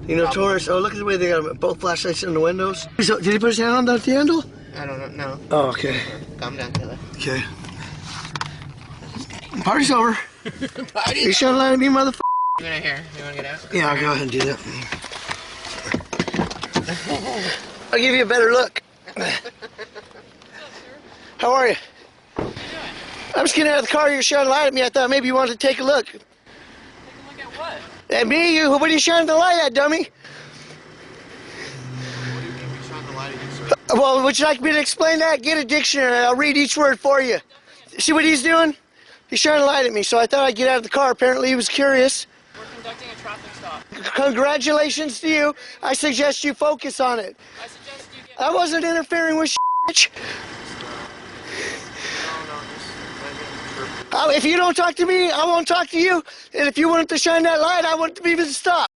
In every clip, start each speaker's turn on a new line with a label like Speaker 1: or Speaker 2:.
Speaker 1: You know, tourists. Oh, look at the way they got both flashlights in the windows. So, did he put his hand on the handle?
Speaker 2: I don't know. No.
Speaker 1: Oh, okay.
Speaker 2: Calm down, Taylor.
Speaker 1: Okay. Party's over. You shouldn't lie to me, motherfucker.
Speaker 2: You wanna get out?
Speaker 1: Yeah, I'll go ahead and do that. I'll give you a better look. How are you? I was getting out of the car. You're shining a light at me. I thought maybe you wanted to take a look.
Speaker 2: Take a look at what?
Speaker 1: At me? You? What are you shining the light at, dummy?
Speaker 2: What do you mean we shone the light at you, sir?
Speaker 1: Well, would you like me to explain that? Get a dictionary. I'll read each word for you. See what he's doing? He's shining a light at me, so I thought I'd get out of the car. Apparently, he was curious.
Speaker 2: We're conducting a traffic stop.
Speaker 1: Congratulations to you. I suggest you focus on it.
Speaker 2: I suggest you get...
Speaker 1: I wasn't interfering with shit. If you don't talk to me, I won't talk to you. And if you wanted to shine that light, I want to be able to stop.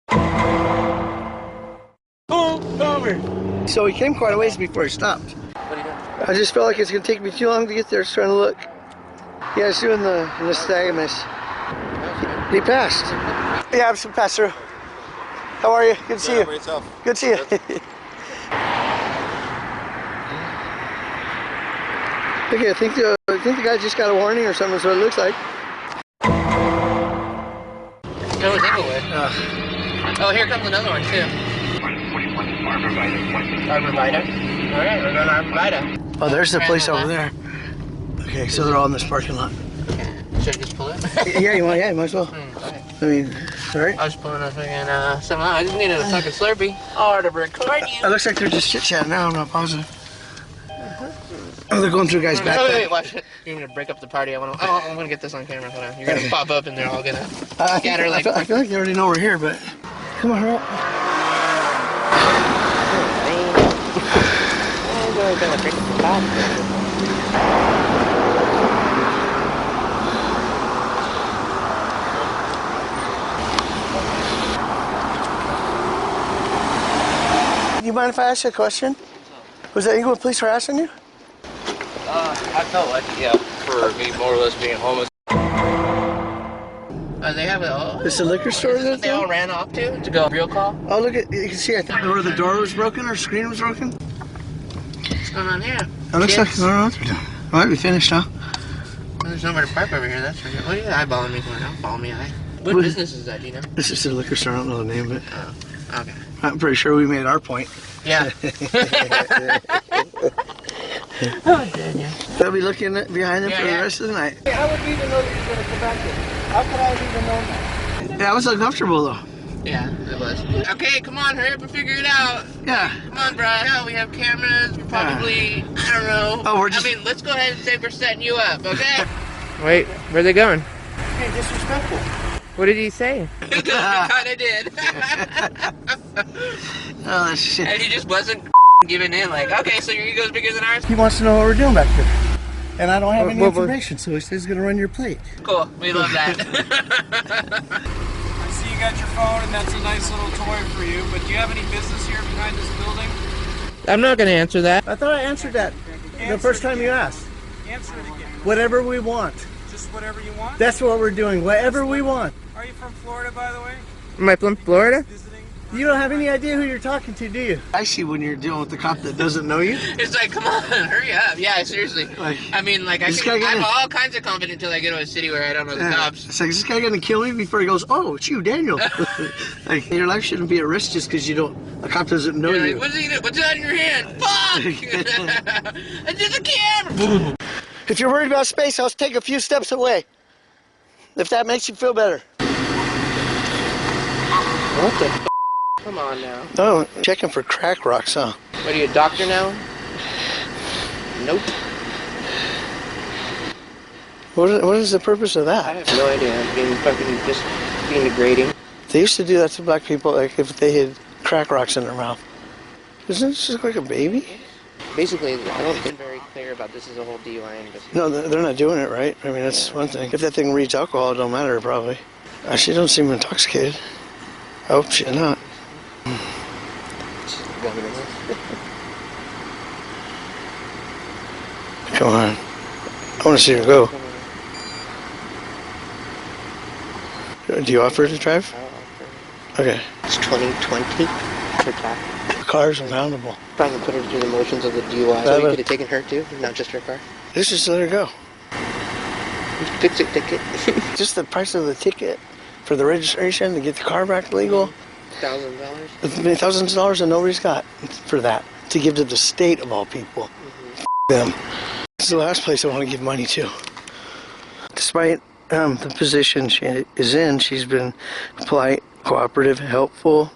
Speaker 1: Oh, over. So he came quite a ways before he stopped.
Speaker 2: What are you doing?
Speaker 1: I just felt like it's going to take me too long to get there. I was trying to look. Yeah, I was doing the nystagmus. He passed. Yeah, I'm some pass through. How are you? Good to see you. Good to see you. Okay, I think the guy just got a warning or something. That's what it looks like.
Speaker 2: No, it's anyway. Oh, here comes another one too. Arborvitae. All right, we're going to Arborvitae.
Speaker 1: Oh, there's the place over there. Okay, so they're all in this parking lot.
Speaker 2: Okay. Should I just pull it?
Speaker 1: Yeah, you want? Yeah, you might as well.
Speaker 2: Okay.
Speaker 1: I mean, all right.
Speaker 2: I was pulling a fucking something. I just needed a fucking Slurpee. Oh, to record you.
Speaker 1: It looks like they're just chit chatting now. I'm not positive. Oh, they're going through a guy's back.
Speaker 2: Wait, watch it. You're gonna break up the party. I'm gonna get this on camera. Hold on. You're gonna pop up and they're all gonna scatter like.
Speaker 1: I feel like they already know we're here, but come on, hurry up. Do you mind if I ask you a question? Was that Inglewood Police harassing you?
Speaker 3: I felt like it, yeah, for me more or less being homeless.
Speaker 2: They have it all.
Speaker 1: It's a liquor store there?
Speaker 2: They all ran off to go real call.
Speaker 1: Oh, look at, you can see, I think where the door was broken or screen was broken.
Speaker 2: What's going on here?
Speaker 1: It looks like, I don't know what they're doing. All right, we finished, huh?
Speaker 2: There's nowhere to park over here, that's for sure. What are you eyeballing me for? Don't ball me eye. What business is that, do you know?
Speaker 1: This is a liquor store, I don't know the name of it.
Speaker 2: Oh, okay.
Speaker 1: I'm pretty sure we made our point.
Speaker 2: Yeah. Oh, Daniel.
Speaker 1: They'll be looking behind them for the rest of the night. Hey, I wouldn't even know that you were going to come back here. How could I have even known that? Yeah, it was uncomfortable though.
Speaker 2: Yeah, it was. Okay, come on, hurry up and figure it out.
Speaker 1: Yeah.
Speaker 2: Come on, Brian. Yeah, we have cameras. We're probably, I don't know.
Speaker 1: Oh, we're just...
Speaker 2: I mean, let's go ahead and say we're setting you up, okay? Wait, where are they going?
Speaker 1: Hey, disrespectful.
Speaker 2: What did he say? Because we kind of did.
Speaker 1: Oh, shit.
Speaker 2: And he just wasn't giving in, like, okay, so your ego's bigger than ours?
Speaker 1: He wants to know what we're doing back here. And I don't have any information, so he says he's going to run your plate.
Speaker 2: Cool, we love that.
Speaker 4: I see you got your phone, and that's a nice little toy for you, but do you have any business here behind this building?
Speaker 2: I'm not going to answer that.
Speaker 1: I thought I answered that the first time you asked.
Speaker 4: Answer it again.
Speaker 1: Whatever we want.
Speaker 4: Just whatever you want?
Speaker 1: That's what we're doing, whatever we want.
Speaker 4: Are you from Florida, by the way?
Speaker 2: Am I from Florida?
Speaker 4: Visiting?
Speaker 1: You don't have any idea who you're talking to, do you? I see when you're dealing with the cop that doesn't know you.
Speaker 2: It's like, come on, hurry up. Yeah, seriously.
Speaker 1: Like,
Speaker 2: I mean, like, I'm all kinds of confident until I get to a city where I don't know the cops.
Speaker 1: It's like, is this guy going to kill me before he goes, oh, it's you, Daniel. Like, your life shouldn't be at risk just because a cop doesn't know you.
Speaker 2: Like, what's that in your hand? Fuck! It's just a camera!
Speaker 1: If you're worried about space, I'll take a few steps away. If that makes you feel better.
Speaker 2: What the f***? Come on now.
Speaker 1: Oh, checking for crack rocks, huh?
Speaker 2: What, are you a doctor now? Nope.
Speaker 1: What is the purpose of that?
Speaker 2: I have no idea. Just being degrading.
Speaker 1: They used to do that to black people, like if they had crack rocks in their mouth. Doesn't it just look like a baby?
Speaker 2: Basically, I don't think very clear about this as a whole DUI investigation.
Speaker 1: No, they're not doing it right. I mean, that's one thing. If that thing reads alcohol, it don't matter, probably. She don't seem intoxicated. I hope she's not. Come on. I want to see her go. Do you offer to drive? Okay.
Speaker 2: It's 2020. Her car.
Speaker 1: The car's impoundable.
Speaker 2: Probably put her through the motions of the DUI. So you could have taken her too, not just her car.
Speaker 1: Let's just let her go.
Speaker 2: Fix it ticket.
Speaker 1: Just the price of the ticket for the registration to get the car back legal.
Speaker 2: $1,000.
Speaker 1: Thousands of dollars and nobody's got for that to give to the state of all people. Them. This is the last place I want to give money to. Despite the position she is in, she's been polite, cooperative, helpful,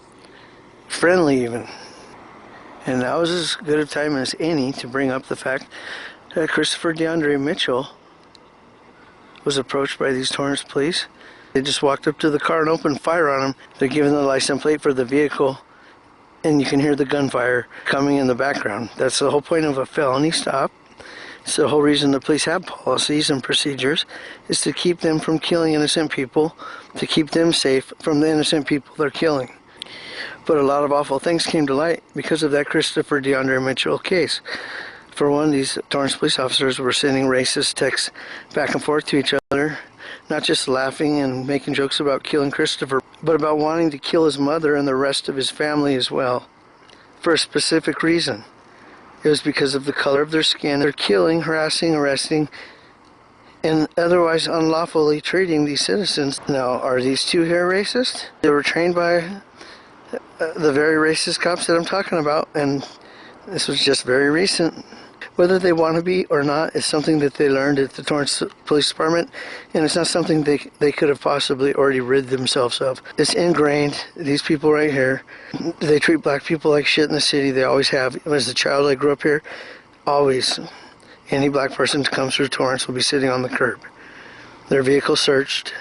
Speaker 1: friendly even. And that was as good a time as any to bring up the fact that Christopher DeAndre Mitchell was approached by these Torrance police. They just walked up to the car and opened fire on him. They're giving the license plate for the vehicle, and you can hear the gunfire coming in the background. That's the whole point of a felony stop. It's the whole reason the police have policies and procedures, is to keep them from killing innocent people, to keep them safe from the innocent people they're killing. But a lot of awful things came to light because of that Christopher DeAndre Mitchell case. For one, these Torrance police officers were sending racist texts back and forth to each other, not just laughing and making jokes about killing Christopher, but about wanting to kill his mother and the rest of his family as well, for a specific reason. It was because of the color of their skin. They're killing, harassing, arresting, and otherwise unlawfully treating these citizens. Now, are these two here racist? They were trained by the very racist cops that I'm talking about, and this was just very recent. Whether they want to be or not is something that they learned at the Torrance Police Department, and it's not something they could have possibly already rid themselves of. It's ingrained. These people right here, they treat black people like shit in the city. They always have. As a child, I grew up here. Always, any black person who comes through Torrance will be sitting on the curb. Their vehicle searched,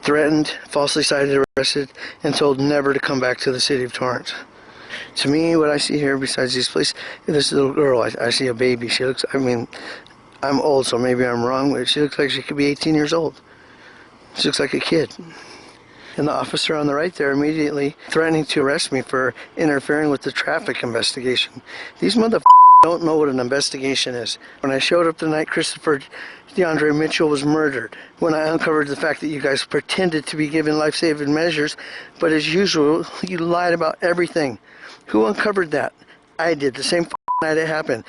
Speaker 1: threatened, falsely cited, arrested, and told never to come back to the city of Torrance. To me, what I see here, besides these police, this little girl, I see a baby. She looks, I mean, I'm old, so maybe I'm wrong, but she looks like she could be 18 years old. She looks like a kid. And the officer on the right there immediately threatening to arrest me for interfering with the traffic investigation. These motherfuckers don't know what an investigation is. When I showed up the night Christopher DeAndre Mitchell was murdered, when I uncovered the fact that you guys pretended to be giving life-saving measures, but as usual, you lied about everything. Who uncovered that? I did, the same night it happened.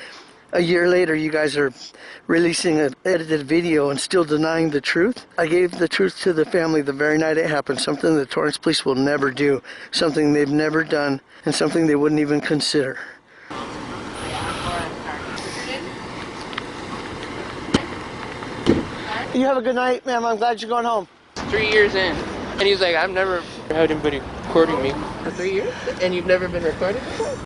Speaker 1: A year later, you guys are releasing an edited video and still denying the truth? I gave the truth to the family the very night it happened, something the Torrance police will never do, something they've never done, and something they wouldn't even consider. You have a good night, ma'am. I'm glad you're going home.
Speaker 2: 3 years in, and he's like, I've never had anybody recording me for 3 years, and you've never been recorded before?